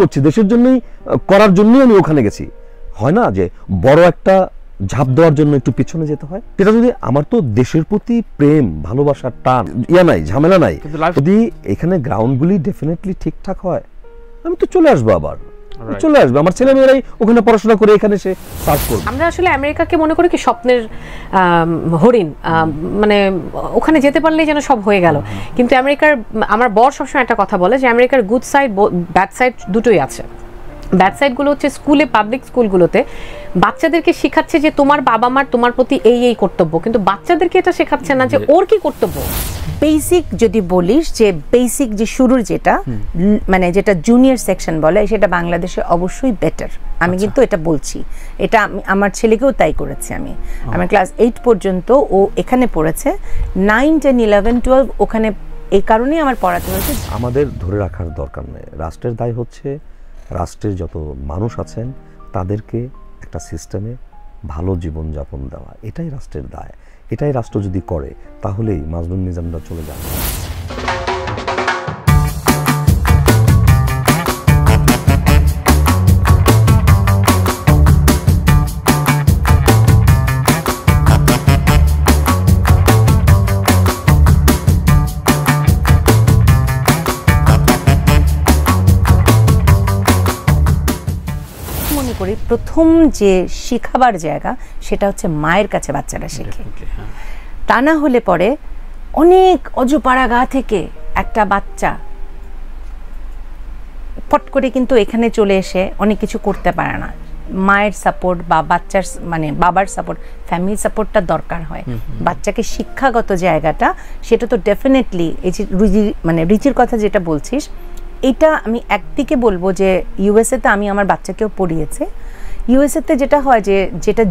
করছি দেশের জন্যই, করার জন্যই আমি ওখানে গেছি। হয় না যে বড় একটা ঝাঁপ দেওয়ার জন্য একটু পিছনে যেতে হয়। সেটা যদি আমার তো দেশের প্রতি প্রেম, ভালোবাসার টান, নাই, ঝামেলা নাই, যদি এখানে গ্রাউন্ডগুলি ডেফিনেটলি ঠিকঠাক হয়, আমি তো চলে আসবো, আবার চলে আসবে। আমার ছেলে মেয়েরাই ওখানে পড়াশোনা করে এখানে সে সার্ভ করবে। আমরা আসলে আমেরিকাকে মনে করি কি স্বপ্নের হরিণ, মানে ওখানে যেতে পারলেই যেন সব হয়ে গেল। কিন্তু আমেরিকার, আমার বর সবসময় একটা কথা বলে যে আমেরিকার গুড সাইড ব্যাড সাইড দুটোই আছে। ব্যাড সাইডগুলো হচ্ছে স্কুলে, পাবলিক স্কুলগুলোতে বাচ্চাদেরকে শেখাচ্ছে যে তোমার বাবা মার তোমার প্রতি এই এই কর্তব্য, কিন্তু বাচ্চাদেরকে এটা শেখাচ্ছে না যে ওর কি কর্তব্য। বেসিক যদি বলিস যে বেসিক যে শুরুর যেটা মানে যেটা জুনিয়র সেকশন বলে, সেটা বাংলাদেশে অবশ্যই বেটার। আমি কিন্তু এটা বলছি, এটা আমি আমার ছেলেকেও তাই করেছি। আমার ক্লাস 8 পর্যন্ত ও এখানে পড়েছে, 9, 10, 11, 12 ওখানে। এই কারণেই আমার পড়াতে হয়েছে। আমাদের ধরে রাখার দরকার নেই। রাষ্ট্রের দায় হচ্ছে রাষ্ট্রের যত মানুষ আছেন তাদেরকে একটা সিস্টেমে ভালো জীবনযাপন দেওয়া, এটাই রাষ্ট্রের দায়। এটাই রাষ্ট্র যদি করে তাহলেই মাজনুন নিজামরা চলে যাবে। প্রথম যে শিখাবার জায়গা সেটা হচ্ছে মায়ের কাছে বাচ্চারা শেখে। তা না হলে পরে অনেক অজপাড়া গা থেকে একটা বাচ্চা পট করে কিন্তু এখানে চলে এসে অনেক কিছু করতে পারে না। মায়ের সাপোর্ট বা বাচ্চার মানে বাবার সাপোর্ট, ফ্যামিলি সাপোর্টটা দরকার হয়। বাচ্চাকে শিক্ষাগত জায়গাটা সেটা তো ডেফিনেটলি এই যে রিচির কথা যেটা বলছিস, এটা আমি একদিকে বলবো যে ইউএসএতে আমি আমার বাচ্চাকেও পড়িয়েছে। ইউএসএতে যেটা হয় যে যেটা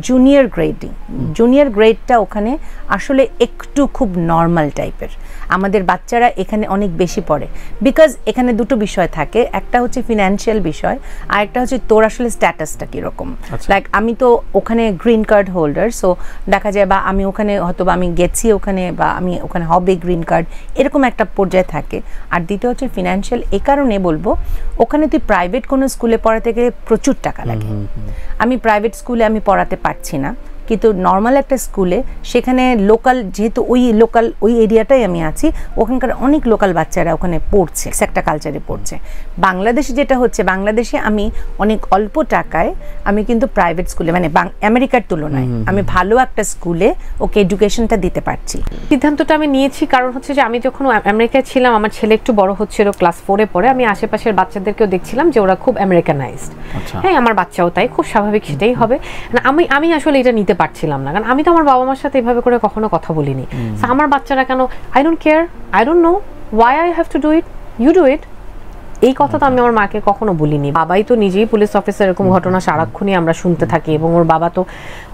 জুনিয়র গ্রেডটা ওখানে আসলে একটু খুব নর্মাল টাইপের। আমাদের বাচ্চারা এখানে অনেক বেশি পড়ে, বিকজ এখানে দুটো বিষয় থাকে, একটা হচ্ছে ফিনান্সিয়াল বিষয়, আর একটা হচ্ছে তোর আসলে স্ট্যাটাসটা কীরকম। লাইক আমি তো ওখানে গ্রিন কার্ড হোল্ডার, সো দেখা যায় বা আমি ওখানে হয়তো বা আমি গেছি ওখানে বা আমি ওখানে হবে গ্রিন কার্ড, এরকম একটা পর্যায়ে থাকে। আর দ্বিতীয় হচ্ছে ফিনান্সিয়াল। এ কারণে বলবো ওখানে তুই প্রাইভেট কোনো স্কুলে পড়াতে গেলে প্রচুর টাকা লাগে। আমি প্রাইভেট স্কুলে আমি পড়াতে পারছি না, কিন্তু নর্মাল একটা স্কুলে সেখানে লোকাল, যেহেতু ওই এরিয়াটাই আমি আছি, ওখানকার অনেক লোকাল বাচ্চারা ওখানে পড়ছে, একটা কালচারে পড়ছে। বাংলাদেশে যেটা হচ্ছে, বাংলাদেশে আমি অনেক অল্প টাকায় আমি কিন্তু প্রাইভেট স্কুলে মানে আমেরিকার তুলনায় আমি ভালো একটা স্কুলে ওকে এডুকেশনটা দিতে পারছি। সিদ্ধান্তটা আমি নিয়েছি কারণ হচ্ছে যে আমি যখন আমেরিকায় ছিলাম, আমার ছেলে একটু বড় হচ্ছিল, ক্লাস 4-এ পড়ে, আমি আশেপাশের বাচ্চাদেরকেও দেখছিলাম যে ওরা খুব আমেরিকানাইজড। হ্যাঁ, আমার বাচ্চাও তাই, খুব স্বাভাবিক, সেটাই হবে। আমি আসলে এটা নিতে পারছিলাম না, কারণ আমি তো আমার বাবা মার সাথে এভাবে করে কখনো কথা বলিনি। আমার বাচ্চারা কেন, I don't care, I don't know why I have to do it, you do it, এই কথা তো আমি আমার মাকে কখনো বলিনি। বাবাই তো নিজেই পুলিশ অফিসার, এরকম ঘটনা সারাক্ষণই আমরা শুনতে থাকি। এবং ওর বাবা তো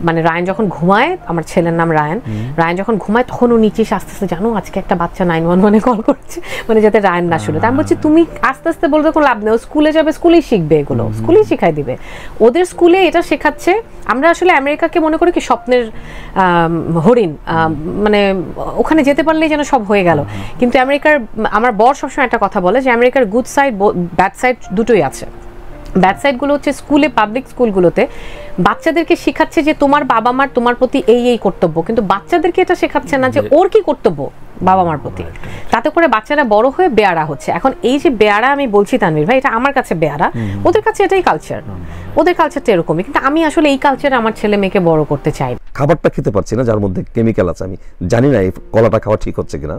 মানে রায়ান যখন ঘুমায়, আমার ছেলের নাম রায়ান যখন ঘুমায় তখন ও নিচে আস্তে আস্তে, জানো আজকে একটা বাচ্চা 911-এ কল করছে, মানে যাতে রায়ান না শুনে। আমি বলছি তুমি আস্তে আস্তে বলবে কোনো লাভ নেই, স্কুলে যাবে, স্কুলেই শিখবে, এগুলো স্কুলেই শিখাই দিবে। ওদের স্কুলে এটা শেখাচ্ছে। আমরা আসলে আমেরিকাকে মনে করি কি স্বপ্নের হরিণ, মানে ওখানে যেতে পারলেই যেন সব হয়ে গেল। কিন্তু আমেরিকার, আমার বর সবসময় একটা কথা বলে যে আমেরিকার গুড সাইড ব্যাড সাইড দুটোই আছে। ব্যাড সাইডগুলো হচ্ছে স্কুলে, পাবলিক স্কুলগুলোতে বাচ্চাদেরকে শেখাচ্ছে যে তোমার বাবা মার তোমার প্রতি এই এই কর্তব্য, কিন্তু বাচ্চাদেরকে এটা শেখাচ্ছে না যে ওর কি কর্তব্য বাবা মার প্রতি। তাতে করে বাচ্চারা বড় হয়ে বেয়ারা হচ্ছে। এখন এই যে বেয়ারা আমি বলছি তানভীর ভাই, এটা আমার কাছে বেয়ারা, ওদের কাছে এটাই কালচার, ওদের কালচারটা এরকমই। কিন্তু আমি আসলে এই কালচারে আমার ছেলে মেয়েকে বড় করতে চাই। খাবারটা খেতে পারছি না যার মধ্যে কেমিক্যাল আছে, আমি জানি না এই কলাটা খাওয়া ঠিক হচ্ছে কিনা।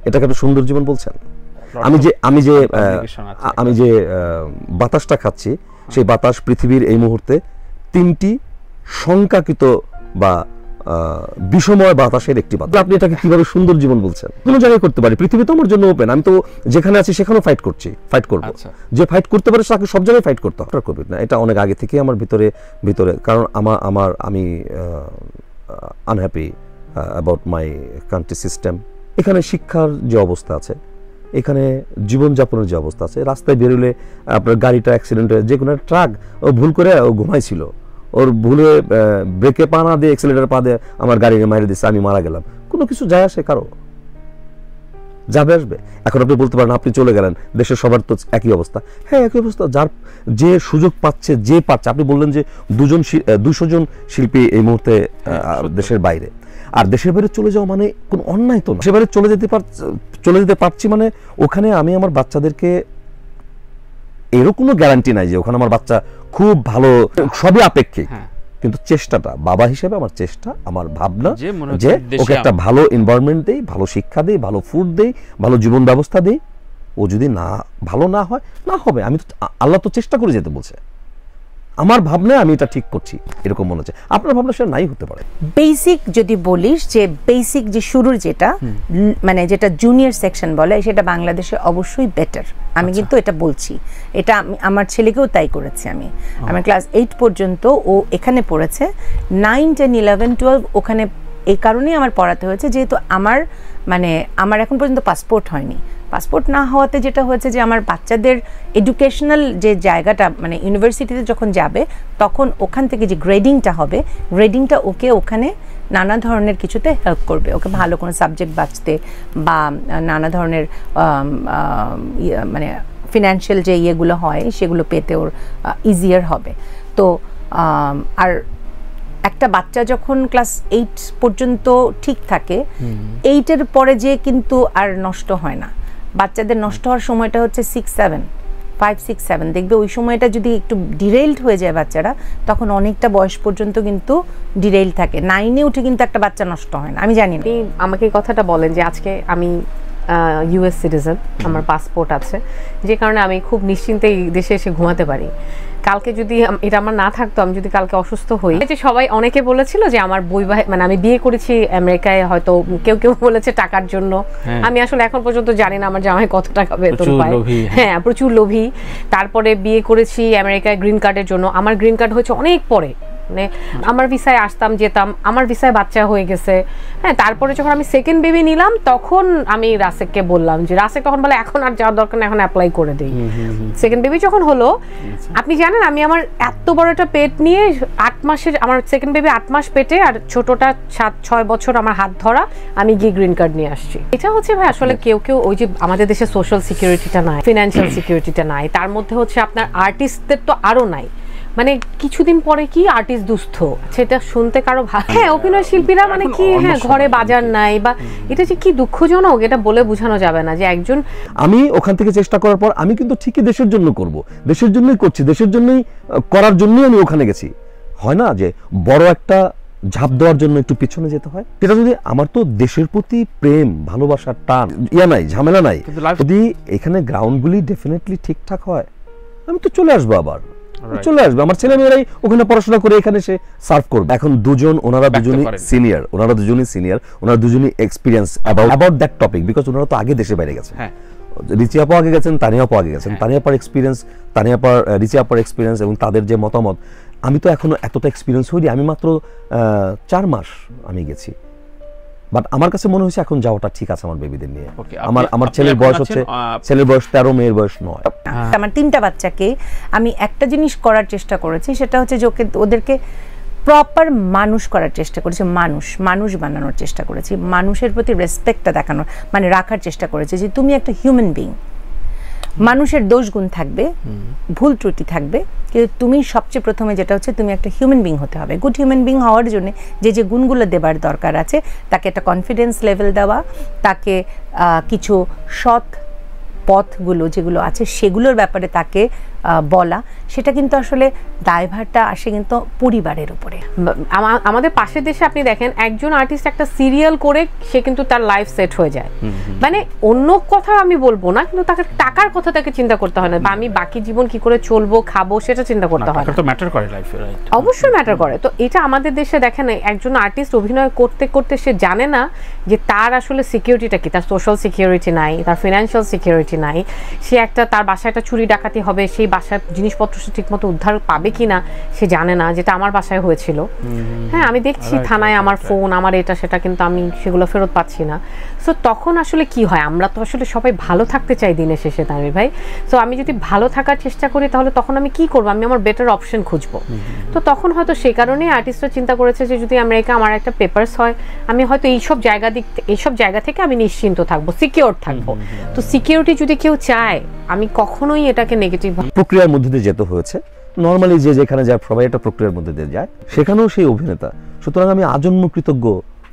এটাকে একটা সুন্দর জীবন বলছেন? আমি যে বাতাসটা খাচ্ছি, সেই বাতাস পৃথিবীর এই মুহূর্তে 3টি সংখ্যাকৃত বা বিষময় বাতাসের একটি বাতাস। আপনি এটাকে কিভাবে সুন্দর জীবন বলছেন? কোনো জায়গায় করতে পারি, পৃথিবী তো আমার জন্য ওপেন। আমি তো যেখানে আছি সেখানেও ফাইট করবো। যে ফাইট করতে পারে তাকে সব জায়গায় ফাইট করতে হবে। কোভিড না, এটা অনেক আগে থেকেই আমার ভিতরে, কারণ আমি unhappy about my country system. এখানে শিক্ষার যে অবস্থা আছে, এখানে জীবনযাপনের যে অবস্থা আছে, রাস্তায় বেরোলে আপনার গাড়িটা অ্যাক্সিডেন্ট হয়ে, যে কোনো ট্রাক ও ভুল করে ও ঘুমাইছিল, ওর ভুলে ব্রেকে পা না দিয়ে অ্যাক্সিলেটার পা দিয়ে আমার গাড়িকে মারি দিচ্ছে, আমি মারা গেলাম, কোনো কিছু যায় আসে কারো? যাবে আসবে। এখন আপনি বলতে পারেন আপনি চলে গেলেন, দেশের সবার তো একই অবস্থা। হ্যাঁ একই অবস্থা, যার যে সুযোগ পাচ্ছে, যে পাচ্ছে। আপনি বললেন যে 200 জন শিল্পী এই মুহূর্তে দেশের বাইরে, আর দেশের বাইরে চলে যাওয়া মানে কোনো অন্যায় তো না। দেশের বাইরে চলে যেতে পারছি মানে ওখানে আমি আমার বাচ্চাদেরকে, এরও কোনো গ্যারান্টি নাই যে ওখানে আমার বাচ্চা খুব ভালো, সবই আপেক্ষিক, কিন্তু চেষ্টাটা বাবা হিসেবে আমার চেষ্টা, আমার ভাবনা যে ওকে একটা ভালো এনভায়রনমেন্ট দেই, ভালো শিক্ষা দেই, ভালো ফুড দেই, ভালো জীবন ব্যবস্থা দেই। ও যদি ভালো না হয়, না হবে, আমি তো আল্লাহ তো চেষ্টা করে যেতে বলছে। আমার ভাবনায় আমি এটা ঠিক করছি এরকম মনে হচ্ছে, আপনার ভাবনা সেটা নাই হতে পারে। বেসিক যদি বলিস যে বেসিক যে শুরুর যেটা মানে যেটা জুনিয়র সেকশন বলে, সেটা বাংলাদেশে অবশ্যই বেটার। আমি কিন্তু এটা বলছি, এটা আমি আমার ছেলেকেও তাই করেছি। আমার ক্লাস 8 পর্যন্ত ও এখানে পড়েছে, 9, 10, 11, 12 ওখানে এই কারণেই আমার পড়াতে হয়েছে, যেহেতু আমার এখন পর্যন্ত পাসপোর্ট হয়নি। পাসপোর্ট না হওয়াতে যেটা হয়েছে যে আমার বাচ্চাদের এডুকেশনাল যে জায়গাটা, মানে ইউনিভার্সিটিতে যখন যাবে তখন ওখান থেকে যে গ্রেডিংটা হবে, গ্রেডিংটা ওকে ওখানে নানা ধরনের কিছুতে হেল্প করবে, ওকে ভালো কোনো সাবজেক্ট বাঁচতে বা নানা ধরনের মানে ফিনান্সিয়াল যে ইয়েগুলো হয় সেগুলো পেতে ওর ইজিয়ার হবে। তো আর একটা বাচ্চা যখন ক্লাস 8 পর্যন্ত ঠিক থাকে, 8-এর পরে যে কিন্তু আর নষ্ট হয় না। বাচ্চাদের নষ্ট হওয়ার সময়টা হচ্ছে 5, 6, 7। দেখবে ওই সময়টা যদি একটু ডিরেইলড হয়ে যায় বাচ্চারা, তখন অনেকটা বয়স পর্যন্ত কিন্তু ডিরেইল থাকে। 9-এ উঠে কিন্তু একটা বাচ্চা নষ্ট হয় না। আমি জানি না। আমাকে এই কথাটা বলেন যে আজকে আমি ইউএস সিটিজেন, আমার পাসপোর্ট আছে, যে কারণে আমি খুব নিশ্চিন্তে এই দেশে এসে ঘুমাতে পারি। কালকে যদি এটা আমার না থাকতো, আমি যদি কালকে অসুস্থ হই, যে সবাই অনেকে বলেছিল যে আমার মানে আমি বিয়ে করেছি আমেরিকায়, হয়তো কেউ কেউ বলেছে টাকার জন্য। আমি আসলে এখন পর্যন্ত জানি না আমার জামাই কত টাকা বেতন পায়। হ্যাঁ, প্রচুর লোভী। তারপরে বিয়ে করেছি আমেরিকায় গ্রিন কার্ডের জন্য। আমার গ্রিন কার্ড হয়েছে অনেক পরে, মানে আমার ভিসায় আসতাম যেতাম, আমার ভিসায় বাচ্চা হয়ে গেছে। হ্যাঁ, তারপরে যখন আমি সেকেন্ড বেবি নিলাম, তখন আমি রাসেককে বললাম, যে রাসেক তখন বলে এখন আর যাওয়ার দরকার নেই, এখন অ্যাপ্লাই করে দিই। সেকেন্ড বেবি যখন হলো, আপনি জানেন আমি আমার এত বড় একটা পেট নিয়ে 8 মাসের, আমার সেকেন্ড বেবি 8 মাস পেটে, আর ছোটটা 7-6 বছর আমার হাত ধরা, আমি গিয়ে গ্রিন কার্ড নিয়ে আসছি। এটা হচ্ছে ভাই আসলে কেউ ওই যে আমাদের দেশে সোশ্যাল সিকিউরিটিটা নাই, ফিনান্সিয়াল সিকিউরিটিটা নাই, তার মধ্যে হচ্ছে আপনার আর্টিস্টদের তো আরো নাই। মানে কিছুদিন পরে কি আর্টিস্ট দুস্থ, সেটা শুনতে কারো হ্যাঁ, অভিনয় শিল্পীরা মানে কি, হ্যাঁ ঘরে বাজার নাই, বা এটা যে কি দুঃখজনক, এটা বলে বোঝানো যাবে না। যে একজন, আমি ওখান থেকে চেষ্টা করার পর আমি কিন্তু ঠিকই দেশের জন্য করব, দেশের জন্যই করছি, দেশের জন্যই করার জন্যই আমি ওখানে গেছি। হয় না যে বড় একটা ঝাঁপ দেওয়ার জন্য একটু পিছনে যেতে হয়। সেটা যদি, আমার তো দেশের প্রতি প্রেম, ভালোবাসার টান, নাই, ঝামেলা নাই। যদি এখানে গ্রাউন্ডগুলি ডেফিনেটলি ঠিকঠাক হয়, আমি তো চলে আসবো, আবার চলে আসবে। আমার ছেলে মেয়েরাই ওখানে পড়াশোনা করে এখানে এসে সার্ভ করবে। এখন ওনারা দুজনই সিনিয়র, ওনারা দুজনই experience about that topic, because ওনারা তো আগে দেশে বাইরে গেছে। রিচি আপা আগে গেছেন, তানিয়া আপা আগে গেছেন। রিচি আপার এক্সপিরিয়েন্স এবং তাদের যে মতামত, আমি তো এখনো এতটা এক্সপিরিয়েন্স হইনি। আমি মাত্র 4 মাস আমি গেছি, বাট আমার কাছে মনে হয়েছে এখন যাওয়াটা ঠিক আছে আমার বেবিদের নিয়ে। আমার ছেলের বয়স হচ্ছে, ছেলের বয়স 13, মেয়ের বয়স 9। আমার 3টা বাচ্চাকে আমি একটা জিনিস করার চেষ্টা করেছি, সেটা হচ্ছে যে ওদেরকে প্রপার মানুষ করার চেষ্টা করেছি, মানুষ বানানোর চেষ্টা করেছি, মানুষের প্রতি রেসপেক্টটা দেখানোর, মানে রাখার চেষ্টা করেছি যে তুমি একটা হিউম্যান বিং। মানুষের দোষ গুণ থাকবে, ভুল ত্রুটি থাকবে, কিন্তু তুমি সবচেয়ে প্রথমে যেটা হচ্ছে তুমি একটা হিউম্যান বিং হতে হবে। গুড হিউম্যান বিং হওয়ার জন্য যে গুণগুলো দেবার দরকার আছে, তাকে একটা কনফিডেন্স লেভেল দেওয়া, তাকে কিছু সৎ পথগুলো যেগুলো আছে সেগুলোর ব্যাপারে তাকে বলা, সেটা কিন্তু আসলে দায়ভারটা আসে কিন্তু পরিবারের উপরে। আমাদের পাশের দেশে আপনি দেখেন, একজন আর্টিস্ট একটা সিরিয়াল করে সে কিন্তু তার লাইফ সেট হয়ে যায়। মানে অন্য কথা আমি বলবো না, কিন্তু তাকে টাকার কথা তাকে চিন্তা করতে হয় না, বা আমি বাকি জীবন কি করে চলবো খাবো সেটা চিন্তা করতে হয় না। তো ম্যাটার করে লাইফে, রাইট? অবশ্যই ম্যাটার করে। তো এটা আমাদের দেশে দেখেন, একজন আর্টিস্ট অভিনয় করতে করতে সে জানে না যে তার আসলে সিকিউরিটিটা কি, তার সোশ্যাল সিকিউরিটি নাই, তার ফিনান্সিয়াল সিকিউরিটি নাই। সে তার বাসায় একটা চুরি ডাকাতি হবে, সেই বাসার জিনিসপত্র সে ঠিকমতো উদ্ধার পাবে কিনা সে জানে না, যেটা আমার বাসায় হয়েছিল। হ্যাঁ, আমি দেখছি থানায় আমার ফোন, আমার এটা সেটা, কিন্তু আমি সেগুলো ফেরত পাচ্ছি না। সো তখন আসলে কি হয়, আমরা তো আসলে সবাই ভালো থাকতে চাই দিনের শেষে তানভীর ভাই। সো আমি যদি ভালো থাকার চেষ্টা করি তাহলে তখন আমি কি করবো, আমি আমার বেটার অপশন খুঁজবো। তো তখন হয়তো সেই কারণেই আর্টিস্টরা চিন্তা করেছে যে যদি আমেরিকা আমার একটা পেপারস হয়, আমি হয়তো এইসব জায়গা থেকে আমি নিশ্চিন্ত থাকবো, সিকিউর থাকবো। তো সিকিউরিটি যদি কেউ চায়, আমি কখনোই এটাকে নেগেটিভ প্রক্রিয়ার মধ্যে দিয়ে যেতে হয়েছে। নর্মালি যে যেখানে যায় সবাই একটা প্রক্রিয়ার মধ্যে দিয়ে যায়, সেখানেও সেই অভিনেতা। সুতরাং আমি আজন্ম কৃতজ্ঞ,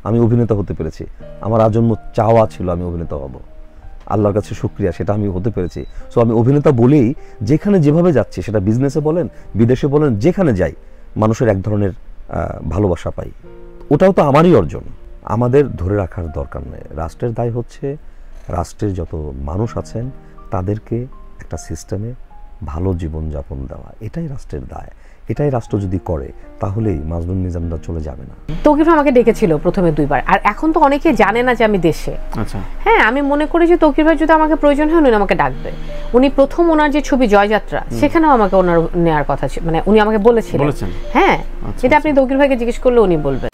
আমি অভিনেতা হতে পেরেছি। আমার আজন্ম চাওয়া ছিল আমি অভিনেতা হব, আল্লাহর কাছে শুকরিয়া সেটা আমি হতে পেরেছি। সো আমি অভিনেতা বলেই যেখানে যেভাবে যাচ্ছি, সেটা বিজনেসে বলেন, বিদেশে বলেন, যেখানে যাই মানুষের এক ধরনের ভালোবাসা পাই। ওটাও তো আমারই অর্জন, আমাদের ধরে রাখার দরকার নেই। রাষ্ট্রের দায় হচ্ছে রাষ্ট্রের যত মানুষ আছেন তাদেরকে একটা সিস্টেমে ভালো জীবনযাপন দেওয়া, এটাই রাষ্ট্রের দায়। এটাই রাষ্ট্র যদি করে তাহলেই মাজনুন নিজামরা চলে যাবে না। তৌকির ভাই আমাকে ডেকেছিল প্রথমে 2 বার, আর এখন তো অনেকে জানে না যে আমি দেশে। আচ্ছা, হ্যাঁ, আমি মনে করি যে তৌকির ভাই যদি আমাকে প্রয়োজন হয় উনি আমাকে ডাকবে। উনি প্রথম ওনার যে ছবি জয়যাত্রা, সেখানেও আমাকে ওনার নেওয়ার কথা ছিল, মানে উনি আমাকে বলেছিলেন। হ্যাঁ, এটা আপনি তৌকির ভাইকে জিজ্ঞেস করলে উনি বলবেন।